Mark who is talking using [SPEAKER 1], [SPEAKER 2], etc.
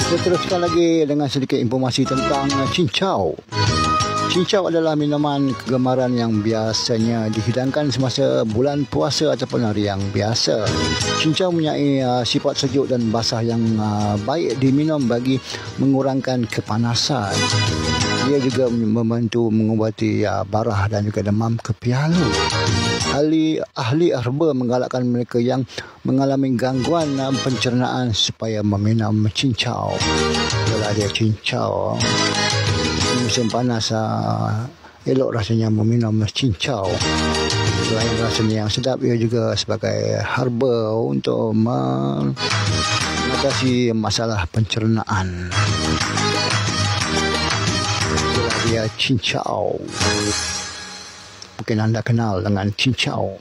[SPEAKER 1] Kita teruskan lagi dengan sedikit informasi tentang cincau. Cincau adalah minuman kegemaran yang biasanya dihidangkan semasa bulan puasa ataupun hari yang biasa. Cincau mempunyai sifat sejuk dan basah yang baik diminum bagi mengurangkan kepanasan. Ia juga membantu mengubati barah dan juga demam kepialu. Ahli herba menggalakkan mereka yang mengalami gangguan pencernaan supaya meminum cincau. Kalau dia cincau musim panas, elok rasanya meminum cincau. Selain rasanya yang sedap, ia juga sebagai herba untuk mengatasi masalah pencernaan. Itulah dia cincau. Mungkin anda kenal dengan cincau.